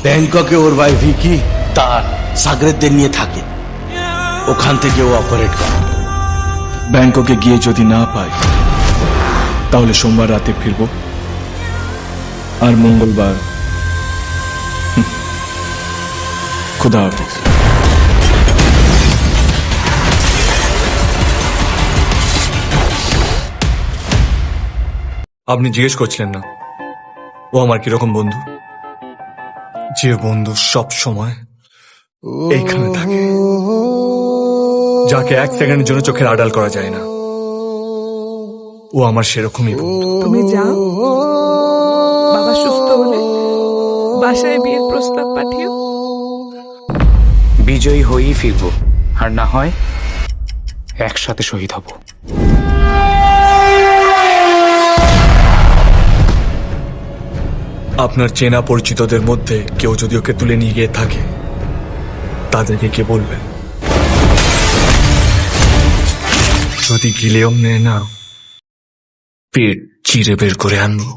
ব্যাংককে ওর ভাই ভিকি তার সাগরেদদের নিয়ে থাকে, ওখান থেকে ও অপারেট করে। ব্যাংককে গিয়ে যদি না পাই তাহলে সোমবার রাতে ফিরব, আর মঙ্গলবার খুদা হাফেজ। আপনি জিজ্ঞেস করছিলেন না ও আমার কিরকম বন্ধু? যে বন্ধু সব সময় এইখানে থাকে, যাকে এক সেকেন্ডের জন্য চোখের আড়াল করা যায় না, ও আমার সেরকমই বন্ধু। তুমি যাও, বাবা সুস্থ হলে বাসায় বিয়ের প্রস্তাব পাঠিও। বিজয়ী হয়েই ফিরবো, আর না হয় একসাথে শহীদ হব। আপনার চেনা পরিচিতদের মধ্যে কেউ যদি ওকে তুলে নিয়ে গিয়ে থাকে, তাদেরকে কে বলবেন? যদি গিলেও নেয় না, পেট চিরে বের করে আনবো।